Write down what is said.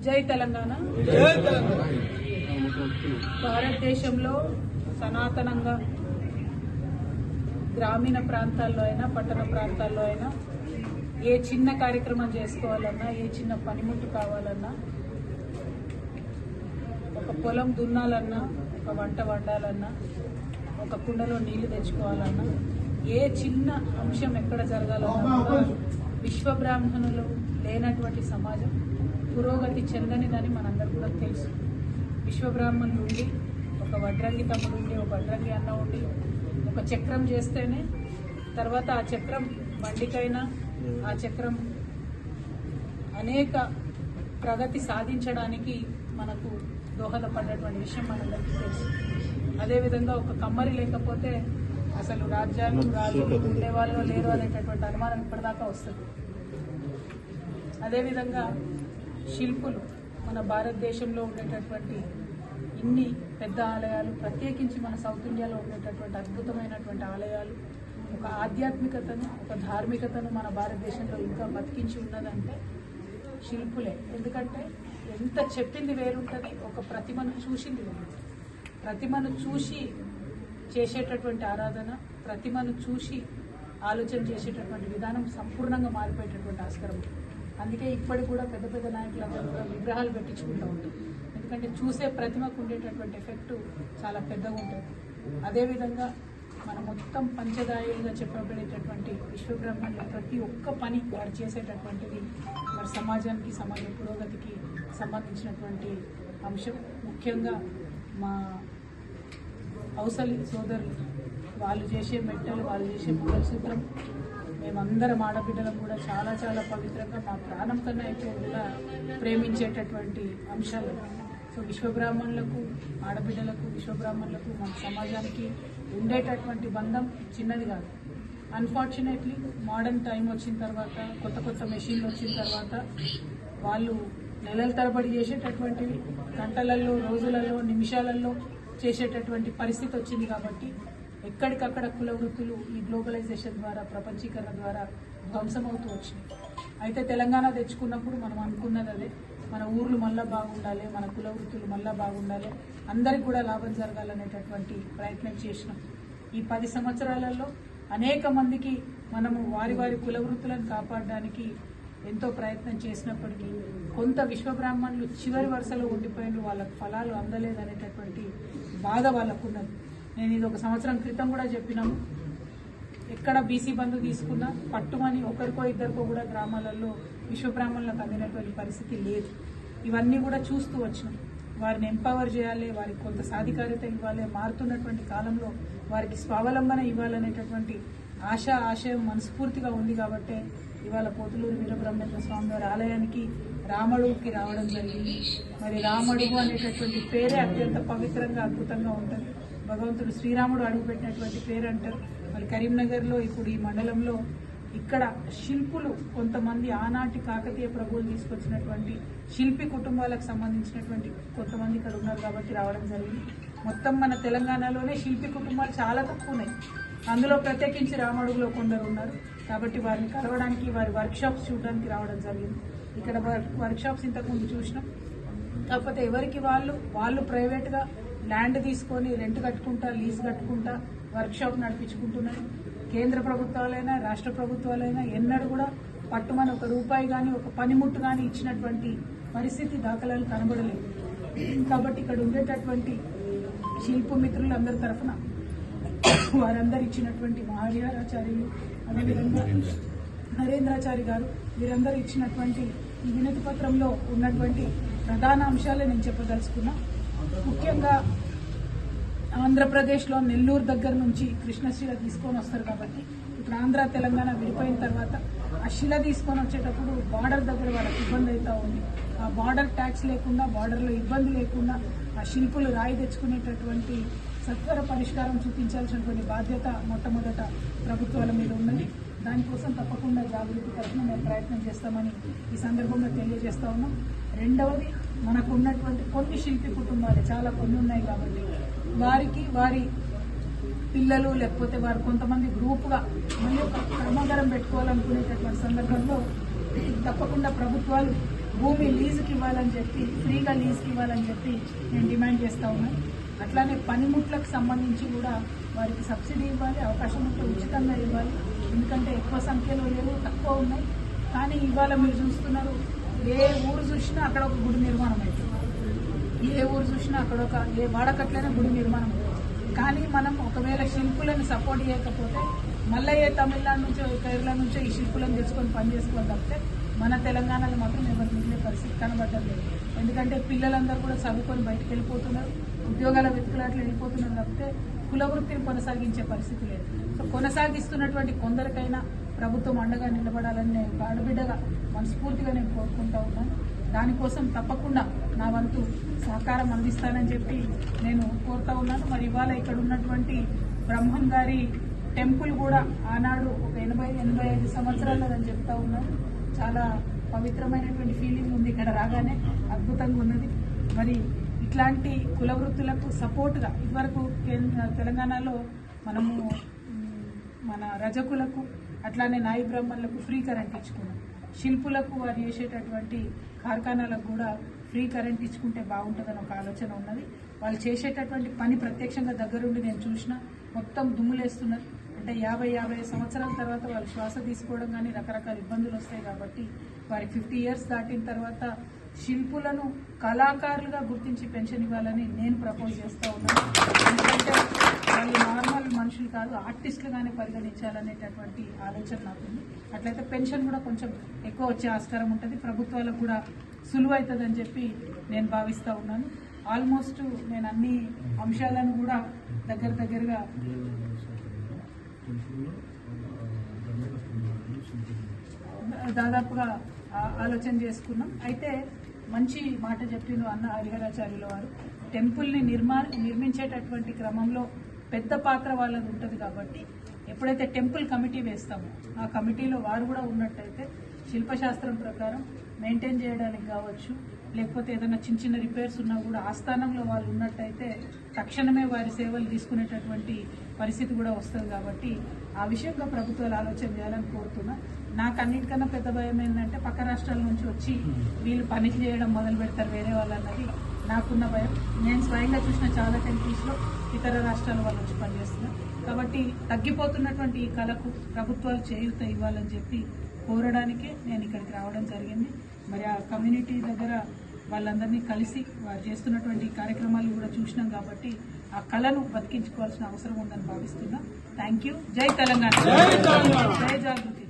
జై తెలంగాణ. భారతదేశంలో సనాతనంగా గ్రామీణ ప్రాంతాల్లో అయినా పట్టణ ప్రాంతాల్లో అయినా ఏ చిన్న కార్యక్రమం చేసుకోవాలన్నా, ఏ చిన్న పనిముట్టు కావాలన్నా, ఒక పొలం దున్నాలన్నా, ఒక వంట వండాలన్నా, ఒక కుండలో నీళ్లు తెచ్చుకోవాలన్నా, ఏ చిన్న అంశం ఎక్కడ జరగాలన్నా విశ్వబ్రాహ్మణులు లేనటువంటి సమాజం పురోగతి చెందనిదని మనందరూ కూడా తెలుసు. విశ్వబ్రాహ్మణులు ఉండి, ఒక వడ్రంగి తమ్ముడు ఉండి, ఒక వడ్రంగి అన్న ఉండి, ఒక చక్రం చేస్తేనే తర్వాత ఆ చక్రం బండికైనా ఆ చక్రం అనేక ప్రగతి సాధించడానికి మనకు దోహదపడినటువంటి విషయం మనందరికీ తెలుసు. అదేవిధంగా ఒక కమ్మరి లేకపోతే అసలు రాజ్యాలు రాళ్ళు ఉండేవాళ్ళు లేరు అనేటటువంటి అనుమానం ఇప్పటిదాకా వస్తుంది. అదేవిధంగా శిల్పులు మన భారతదేశంలో ఉండేటటువంటి ఇన్ని పెద్ద ఆలయాలు, ప్రత్యేకించి మన సౌత్ ఇండియాలో ఉండేటటువంటి అద్భుతమైనటువంటి ఆలయాలు, ఒక ఆధ్యాత్మికతను, ఒక ధార్మికతను మన భారతదేశంలో ఇంకా బతికించి ఉన్నదంటే శిల్పులే. ఎందుకంటే ఎంత చెప్పింది వేరుంటుంది, ఒక ప్రతిమను చూసింది వేరు. ప్రతిమను చూసి చేసేటటువంటి ఆరాధన, ప్రతిమను చూసి ఆలోచన చేసేటటువంటి విధానం సంపూర్ణంగా మారిపోయేటటువంటి ఆస్కారం. అందుకే ఇప్పటికి కూడా పెద్ద పెద్ద నాయకులందరూ కూడా విగ్రహాలు పెట్టించుకుంటూ ఉంటారు. ఎందుకంటే చూసే ప్రతిమకు ఉండేటటువంటి ఎఫెక్టు చాలా పెద్దగా ఉంటుంది. అదేవిధంగా మన మొత్తం పంచదాయులుగా చెప్పబడేటటువంటి విశ్వబ్రహ్మాండ ప్రతి ఒక్క పని వారు చేసేటటువంటిది వారి సమాజానికి, సమాజ పురోగతికి సంబంధించినటువంటి అంశం. ముఖ్యంగా మా అవసలి సోదరులు వాళ్ళు చేసే మెట్టలు, వాళ్ళు చేసే మంగళసూత్రం, మేమందరం ఆడబిడ్డలం కూడా చాలా చాలా పవిత్రంగా, మా ప్రాణం కన్నా ఎక్కువ కూడా ప్రేమించేటటువంటి అంశాలు. సో విశ్వబ్రాహ్మణులకు, ఆడబిడ్డలకు, విశ్వబ్రాహ్మణులకు, మన సమాజానికి ఉండేటటువంటి బంధం చిన్నది కాదు. అన్ఫార్చునేట్లీ మోడర్న్ టైం వచ్చిన తర్వాత, కొత్త కొత్త మెషిన్లు వచ్చిన తర్వాత వాళ్ళు నెలల తరబడి చేసేటటువంటివి గంటలలో, రోజులలో, నిమిషాలలో చేసేటటువంటి పరిస్థితి వచ్చింది. కాబట్టి ఎక్కడికక్కడ కుల వృత్తులు ఈ గ్లోబలైజేషన్ ద్వారా, ప్రపంచీకరణ ద్వారా ధ్వంసమవుతూ వచ్చినాయి. అయితే తెలంగాణ తెచ్చుకున్నప్పుడు మనం అనుకున్నది అదే, మన ఊర్లు మళ్ళా బాగుండాలి, మన కుల వృత్తులు మళ్ళా బాగుండాలి, అందరికి కూడా లాభం జరగాలనేటటువంటి ప్రయత్నం చేసినాం. ఈ 10 సంవత్సరాలలో అనేక మందికి మనము వారి వారి కుల వృత్తులను కాపాడడానికి ఎంతో ప్రయత్నం చేసినప్పటికీ కొంత విశ్వబ్రాహ్మణులు చివరి వరుసలో ఉండిపోయిన వాళ్ళకు ఫలాలు అందలేదనేటటువంటి బాధ వాళ్ళకున్నది. నేను ఇది 1 సంవత్సరం క్రితం కూడా చెప్పినాము. ఎక్కడ బీసీ బంధు తీసుకున్నా పట్టుమని ఒకరికో ఇద్దరికో కూడా గ్రామాలలో విశ్వబ్రాహ్మణులకు అందినటువంటి పరిస్థితి లేదు. ఇవన్నీ కూడా చూస్తూ వచ్చినాం. వారిని ఎంపవర్ చేయాలి, వారికి కొంత సాధికారత ఇవ్వాలి, మారుతున్నటువంటి కాలంలో వారికి స్వావలంబన ఇవ్వాలనేటటువంటి ఆశయం మనస్ఫూర్తిగా ఉంది. కాబట్టే ఇవాళ పోతులూరు వీరబ్రహ్మేంద్ర స్వామి వారి ఆలయానికి రామడుగుకి రావడం జరిగింది. మరి రామడుగు అనేటటువంటి పేరే అత్యంత పవిత్రంగా, అద్భుతంగా ఉంటుంది. భగవంతుడు శ్రీరాముడు అడుగుపెట్టినటువంటి పేరు అంటారు. మరి కరీంనగర్లో ఇప్పుడు ఈ మండలంలో ఇక్కడ శిల్పులు కొంతమంది ఆనాటి కాకతీయ ప్రభువులు తీసుకొచ్చినటువంటి శిల్పి కుటుంబాలకు సంబంధించినటువంటి కొంతమంది ఇక్కడ ఉన్నారు కాబట్టి రావడం జరిగింది. మొత్తం మన తెలంగాణలోనే శిల్పి కుటుంబాలు చాలా తక్కువ ఉన్నాయి. అందులో ప్రత్యేకించి రామడుగులో కొందరు ఉన్నారు. కాబట్టి వారిని కలవడానికి, వారి వర్క్షాప్స్ చూడడానికి రావడం జరిగింది. ఇక్కడ వర్క్షాప్స్ ఇంతకుముందు చూసినాం. కాకపోతే ఎవరికి వాళ్ళు ప్రైవేట్గా ల్యాండ్ తీసుకొని రెంట్ కట్టుకుంటా, లీజ్ కట్టుకుంటా వర్క్షాప్ నడిపించుకుంటున్నారు. కేంద్ర ప్రభుత్వాలైనా, రాష్ట్ర ప్రభుత్వాలైనా ఎన్నడూ కూడా పట్టుమని 1 రూపాయి కానీ, ఒక పనిముట్టు కానీ ఇచ్చినటువంటి పరిస్థితి, దాఖలాలు కనబడలేదు. కాబట్టి ఇక్కడ ఉండేటటువంటి శిల్ప మిత్రులందరి తరఫున వారందరు ఇచ్చినటువంటి మహావిహారాచార్యులు, అదేవిధంగా నరేంద్రాచారి గారు, వీరందరూ ఇచ్చినటువంటి ఈ వినతి పత్రంలో ఉన్నటువంటి ప్రధాన అంశాలే నేను చెప్పదలుచుకున్నా. ముఖ్యంగా ఆంధ్రప్రదేశ్లో నెల్లూరు దగ్గర నుంచి కృష్ణశిల తీసుకొని వస్తారు. కాబట్టి ఇప్పుడు ఆంధ్ర తెలంగాణ విడిపోయిన తర్వాత ఆ శిల తీసుకొని వచ్చేటప్పుడు బార్డర్ దగ్గర వాళ్ళకి ఇబ్బంది అవుతూ ఉంది. ఆ బార్డర్ ట్యాక్స్ లేకుండా, బార్డర్లో ఇబ్బంది లేకుండా ఆ శిల్పులు రాయి తెచ్చుకునేటటువంటి సత్వర పరిష్కారం చూపించాల్సినటువంటి బాధ్యత మొట్టమొదట ప్రభుత్వాల మీద ఉన్నది. దానికోసం తప్పకుండా జాగృతి తరఫున మేము ప్రయత్నం చేస్తామని ఈ సందర్భంగా తెలియజేస్తా ఉన్నాం. రెండవది, మనకు ఉన్నటువంటి కొన్ని శిల్పి కుటుంబాలు చాలా కొన్ని ఉన్నాయి కాబట్టి వారికి, వారి పిల్లలు లేకపోతే వారు కొంతమంది గ్రూప్గా మళ్ళీ ఒక కర్మాగారం పెట్టుకోవాలనుకునేటటువంటి సందర్భంలో తప్పకుండా ప్రభుత్వాలు భూమి లీజుకి ఇవ్వాలని చెప్పి, ఫ్రీగా లీజుకి ఇవ్వాలని చెప్పి నేను డిమాండ్ చేస్తూ ఉన్నాను. అట్లానే పనిముట్లకు సంబంధించి కూడా వారికి సబ్సిడీ ఇవ్వాలి, అవకాశం ఉంటే ఉచితంగా ఇవ్వాలి. ఎందుకంటే ఎక్కువ సంఖ్యలో లేవు, తక్కువ ఉన్నాయి. కానీ ఇవాళ మీరు చూస్తున్నారు, ఏ ఊరు చూసినా అక్కడ ఒక గుడి నిర్మాణం అవుతుంది, ఏ ఊరు చూసినా అక్కడ ఒక ఏ వాడకట్లైనా గుడి నిర్మాణం అవుతుంది. కానీ మనం ఒకవేళ శిల్పులను సపోర్ట్ చేయకపోతే మళ్ళీ ఏ తమిళనాడు నుంచో కేరళ నుంచో ఈ శిల్పులను తెచ్చుకొని పని చేసుకోవాలి తప్పితే మన తెలంగాణలో మాత్రం ఎవరు మిగిలే పరిస్థితి కనబడ్డం లేదు. ఎందుకంటే పిల్లలందరూ కూడా చదువుకొని బయటకు వెళ్ళిపోతున్నారు, ఉద్యోగాల వెతుకులాట్లు వెళ్ళిపోతున్నారు తప్పితే కుల వృత్తిని కొనసాగించే పరిస్థితి లేదు. సో కొనసాగిస్తున్నటువంటి కొందరికైనా ప్రభుత్వం అండగా నిలబడాలని నేను ఆడబిడ్డగా మనస్ఫూర్తిగా నేను కోరుకుంటా ఉన్నాను. దానికోసం తప్పకుండా నా వంతు సహకారం అందిస్తానని చెప్పి నేను కోరుతా ఉన్నాను. మరి ఇవాళ ఇక్కడ ఉన్నటువంటి బ్రహ్మం గారి టెంపుల్ కూడా ఆనాడు ఒక 80-85 సంవత్సరాలని చెప్తా ఉన్నాను. చాలా పవిత్రమైనటువంటి ఫీలింగ్ ఉంది ఇక్కడ రాగానే, అద్భుతంగా ఉన్నది. మరి ఇట్లాంటి కుల వృత్తులకు సపోర్ట్గా ఇదివరకు తెలంగాణలో మనము మన రజకులకు అట్లానే నాయి బ్రాహ్మణులకు ఫ్రీ కరెంట్ ఇచ్చుకున్నాం. శిల్పులకు వారు చేసేటటువంటి కార్ఖానాలకు కూడా ఫ్రీ కరెంట్ ఇచ్చుకుంటే బాగుంటుందని ఒక ఆలోచన ఉన్నది. వాళ్ళు చేసేటటువంటి పని ప్రత్యక్షంగా దగ్గరుండి నేను చూసిన, మొత్తం దుమ్ములేస్తున్నారు. అంటే 50 సంవత్సరాల తర్వాత వాళ్ళు శ్వాస తీసుకోవడం కానీ రకరకాల ఇబ్బందులు వస్తాయి. కాబట్టి వారికి 50 ఇయర్స్ దాటిన తర్వాత శిల్పులను కళాకారులుగా గుర్తించి పెన్షన్ ఇవ్వాలని నేను ప్రపోజ్ చేస్తూ ఉన్నాను. ఎందుకంటే వాళ్ళు నార్మల్ మనుషులు కాదు, ఆర్టిస్టులుగానే పరిగణించాలనేటటువంటి ఆలోచన నాకుంది. అట్లయితే పెన్షన్ కూడా కొంచెం ఎక్కువ వచ్చే ఆస్కారం ఉంటుంది, ప్రభుత్వాలకు కూడా సులువు అవుతుందని చెప్పి నేను భావిస్తూ ఉన్నాను. ఆల్మోస్ట్ నేను అన్ని అంశాలను కూడా దగ్గరగా దాదాపుగా ఆలోచన చేసుకున్నాం. అయితే మంచి మాట చెప్పిండు అన్న హరిహరాచార్యుల వారు. టెంపుల్ని నిర్మించేటటువంటి క్రమంలో పెద్ద పాత్ర వాళ్ళది ఉంటుంది. కాబట్టి ఎప్పుడైతే టెంపుల్ కమిటీ వేస్తామో ఆ కమిటీలో వారు కూడా ఉన్నట్టయితే శిల్పశాస్త్రం ప్రకారం మెయింటైన్ చేయడానికి కావచ్చు, లేకపోతే ఏదైనా చిన్న రిపేర్స్ ఉన్నా కూడా ఆస్థానంలో వాళ్ళు ఉన్నట్టయితే తక్షణమే వారి సేవలు తీసుకునేటటువంటి పరిస్థితి కూడా వస్తుంది. కాబట్టి ఆ విషయంగా ప్రభుత్వాలు ఆలోచన చేయాలని కోరుతున్నా. నాకు అన్నిటికన్నా పెద్ద భయం ఏంటంటే పక్క రాష్ట్రాల నుంచి వచ్చి వీళ్ళు పని చేయడం మొదలు పెడతారు వేరే వాళ్ళు అన్నది నాకున్న భయం. నేను స్వయంగా చూసిన చాలా టెంపుల్స్లో ఇతర రాష్ట్రాల వాళ్ళు వచ్చి పనిచేస్తున్నారు. కాబట్టి తగ్గిపోతున్నటువంటి ఈ కళకు ప్రభుత్వాలు చేయూత ఇవ్వాలని చెప్పి కోరడానికే నేను ఇక్కడికి రావడం జరిగింది. మరి ఆ కమ్యూనిటీ దగ్గర వాళ్ళందరినీ కలిసి వారు చేస్తున్నటువంటి కార్యక్రమాలు కూడా చూసినాం. కాబట్టి ఆ కళను బతికించుకోవాల్సిన అవసరం ఉందని భావిస్తున్నా. Thank you. జై తెలంగాణ, జై జాగృతి.